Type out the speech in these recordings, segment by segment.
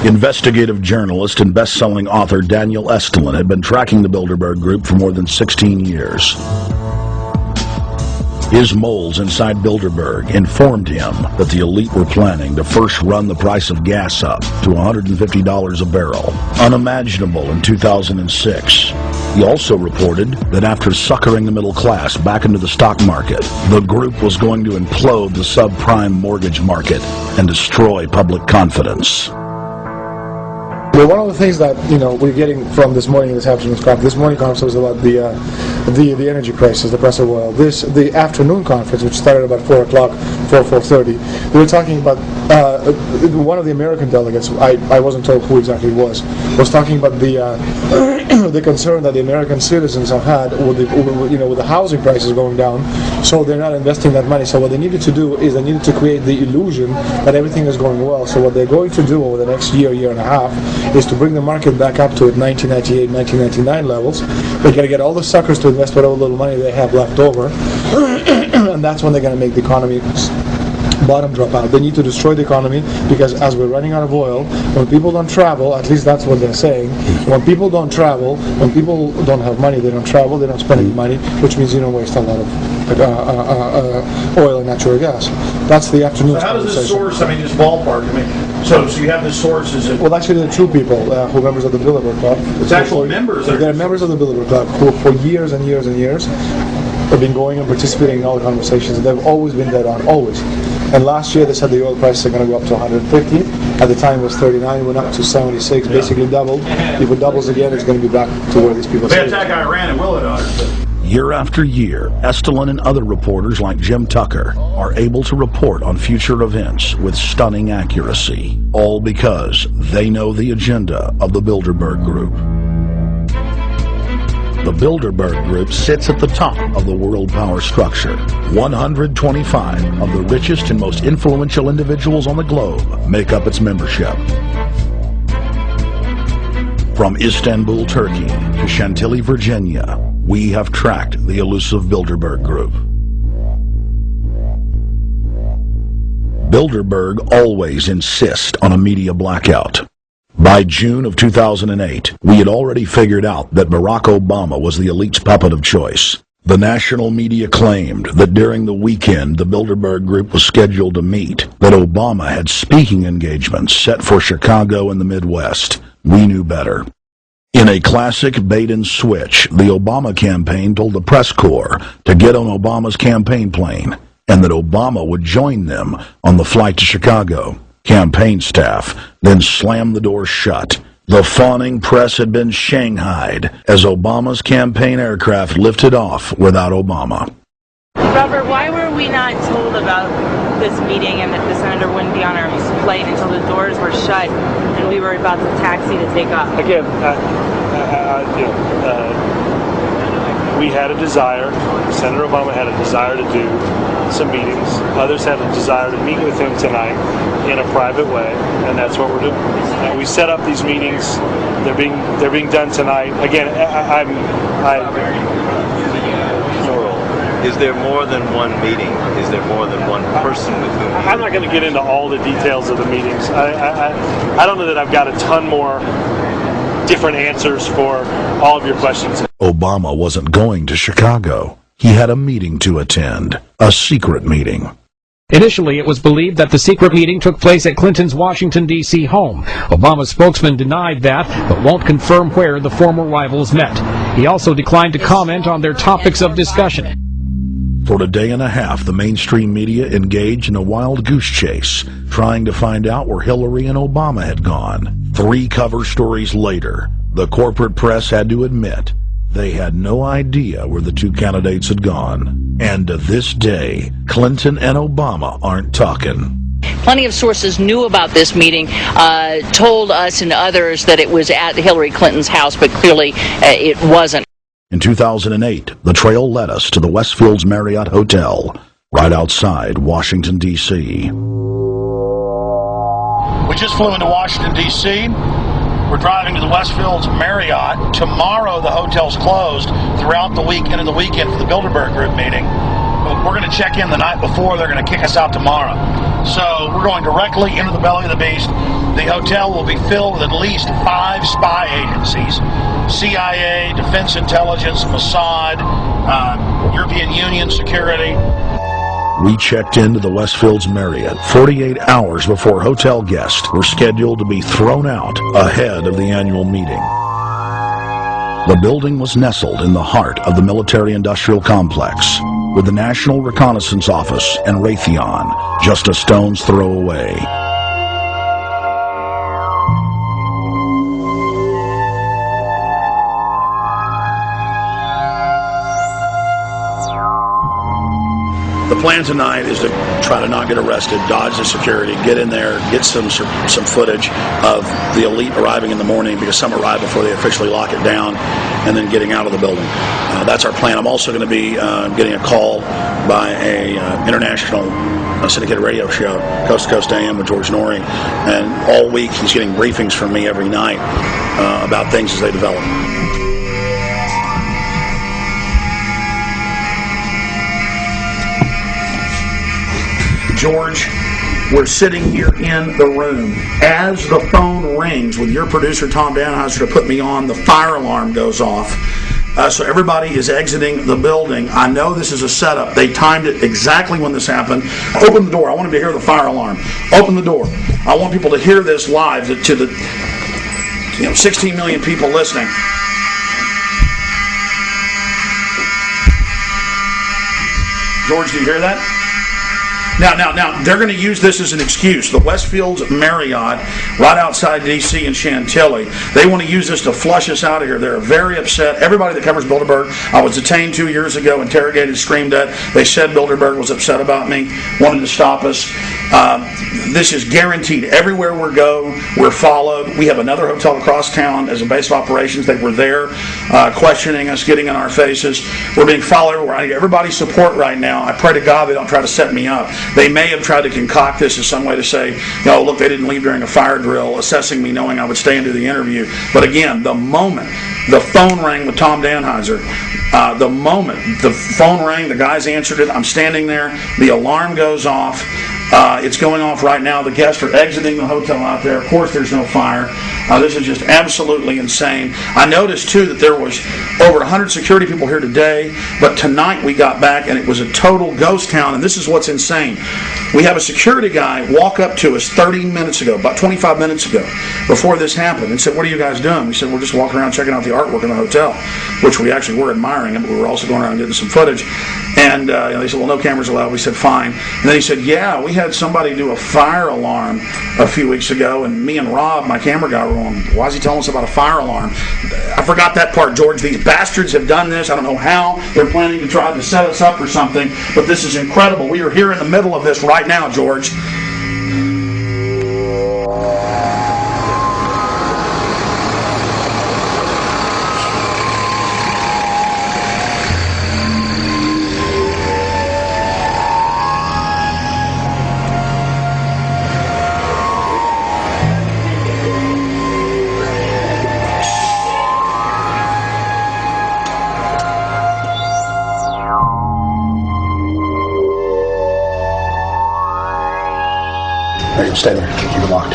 Investigative journalist and best-selling author Daniel Estulin had been tracking the Bilderberg Group for more than 16 years. His moles inside Bilderberg informed him that the elite were planning to first run the price of gas up to $150 a barrel, unimaginable in 2006. He also reported that after suckering the middle class back into the stock market, the group was going to implode the subprime mortgage market and destroy public confidence. Well, one of the things that we're getting from this morning and this afternoon's conference, this morning conference was about the energy crisis, the price of oil. The afternoon conference, which started about 4 o'clock, 4:30, we were talking about one of the American delegates. I wasn't told who exactly it was talking about the concern that the American citizens have had with the housing prices going down, so they're not investing that money. So what they needed to do is they needed to create the illusion that everything is going well. So what they're going to do over the next year and a half is to bring the market back up to 1998, 1999 levels. They're going to get all the suckers to invest whatever little money they have left over, and that's when they're going to make the economy bottom drop out. They need to destroy the economy because as we're running out of oil, when people don't travel, at least that's what they're saying, when people don't travel, when people don't have money, they don't travel, they don't spend any money, which means you don't waste a lot of oil and natural gas. That's the afternoon. So how does this source, just ballpark, so you have this source, is it? Well, actually they're true people who are members of the Bilderberg Club. It's actual members? They're members of the Bilderberg Club who for years and years and years have been going and participating in all the conversations, and they've always been dead on, always. And last year they said the oil prices are going to go up to 150. At the time it was 39, went up to 76, basically doubled. If it doubles again, it's going to be back to where these people say. They attack Iran and will it? Year after year, Estulin and other reporters like Jim Tucker are able to report on future events with stunning accuracy, all because they know the agenda of the Bilderberg Group. The Bilderberg Group sits at the top of the world power structure. 125 of the richest and most influential individuals on the globe make up its membership. From Istanbul, Turkey to Chantilly, Virginia, we have tracked the elusive Bilderberg Group. Bilderberg always insist on a media blackout. By June of 2008, we had already figured out that Barack Obama was the elite's puppet of choice. The national media claimed that during the weekend the Bilderberg Group was scheduled to meet, that Obama had speaking engagements set for Chicago and the Midwest. We knew better. In a classic bait and switch, the Obama campaign told the press corps to get on Obama's campaign plane, and that Obama would join them on the flight to Chicago. Campaign staff then slammed the door shut. The fawning press had been shanghaied as Obama's campaign aircraft lifted off without Obama. Robert, why were we not told about this meeting and that the senator wouldn't be on our flight until the doors were shut and we were about to taxi to take off? Again, we had a desire, Senator Obama had a desire to do some meetings. Others had a desire to meet with him tonight in a private way, and that's what we're doing. We set up these meetings. They're being done tonight. Again, Is there more than one meeting? Is there more than one person with whom? I'm not going to get into all the details of the meetings. I don't know that I've got a ton more different answers for all of your questions. Obama wasn't going to Chicago. He had a meeting to attend, a secret meeting. Initially, it was believed that the secret meeting took place at Clinton's Washington, D.C. home. Obama's spokesman denied that, but won't confirm where the former rivals met. He also declined to comment on their topics of discussion. For a day and a half, the mainstream media engaged in a wild goose chase, trying to find out where Hillary and Obama had gone. 3 cover stories later, the corporate press had to admit they had no idea where the 2 candidates had gone. And to this day, Clinton and Obama aren't talking. Plenty of sources knew about this meeting, told us and others that it was at Hillary Clinton's house, but clearly it wasn't. In 2008, the trail led us to the Westfields Marriott Hotel, right outside Washington, D.C. We just flew into Washington, D.C. We're driving to the Westfields Marriott. Tomorrow, the hotel's closed throughout the week into the weekend for the Bilderberg Group meeting. but we're going to check in the night before. They're going to kick us out tomorrow. So we're going directly into the belly of the beast. The hotel will be filled with at least 5 spy agencies: CIA, Defense Intelligence, Mossad, European Union Security. We checked into the Westfields Marriott 48 hours before hotel guests were scheduled to be thrown out ahead of the annual meeting. The building was nestled in the heart of the military-industrial complex, with the National Reconnaissance Office and Raytheon just a stone's throw away. The plan tonight is to try to not get arrested, dodge the security, get in there, get some footage of the elite arriving in the morning, because some arrive before they officially lock it down, and then getting out of the building. That's our plan. I'm also going to be getting a call by a international syndicated radio show, Coast to Coast AM with George Noory, and all week he's getting briefings from me every night about things as they develop. George, we're sitting here in the room. As the phone rings with your producer, Tom Danheiser, to put me on, the fire alarm goes off. So everybody is exiting the building. I know this is a setup. They timed it exactly when this happened. Open the door. I want them to hear the fire alarm. Open the door. I want people to hear this live to the 16 million people listening. George, do you hear that? Now, they're going to use this as an excuse. The Westfields Marriott, right outside D.C. in Chantilly, they want to use this to flush us out of here. They're very upset. Everybody that covers Bilderberg, I was detained 2 years ago, interrogated, screamed at. They said Bilderberg was upset about me, wanted to stop us. This is guaranteed. Everywhere we go, we're followed. We have another hotel across town as a base of operations. They were there questioning us, getting in our faces. We're being followed everywhere. I need everybody's support right now. I pray to God they don't try to set me up. They may have tried to concoct this as some way to say, look, they didn't leave during a fire drill, assessing me knowing I would stay and do the interview. But again, the moment the phone rang with Tom Danheiser, the moment the phone rang, the guys answered it, I'm standing there, the alarm goes off. It's going off right now. The guests are exiting the hotel out there. Of course, there's no fire. This is just absolutely insane. I noticed, too, that there was over 100 security people here today, but tonight we got back, and it was a total ghost town, and this is what's insane. We have a security guy walk up to us 30 minutes ago, about 25 minutes ago, before this happened, and said, "What are you guys doing?" We said, "We're just walking around checking out the artwork in the hotel," which we actually were admiring, but we were also going around getting some footage. And they said, "Well, no cameras allowed." We said, "Fine." And then he said, "Yeah, we had somebody do a fire alarm a few weeks ago, and me and Rob, my camera guy, were going, why is he telling us about a fire alarm?" I forgot that part, George. These bastards have done this. I don't know how. They're planning to try to set us up or something, but this is incredible. We are here in the middle of this right now, George. Hey, stay there. Keep it locked.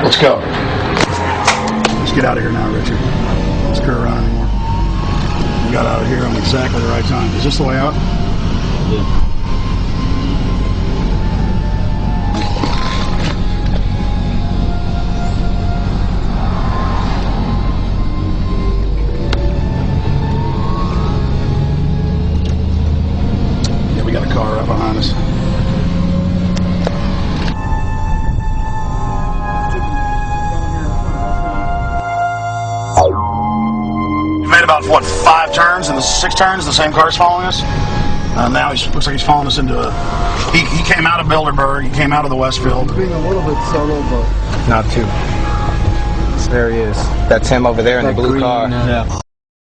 Let's go. Let's get out of here now, Richard. Let's screw around anymore. We got out of here on exactly the right time. Is this the way out? Yeah. Behind us. We made about 5 turns, and the 6 turns, the same car's following us. Now looks like he's following us into a. He came out of Bilderberg. He came out of the Westfield. Being a little bit solo, but not too. So there he is. That's him over there in the blue car. Yeah.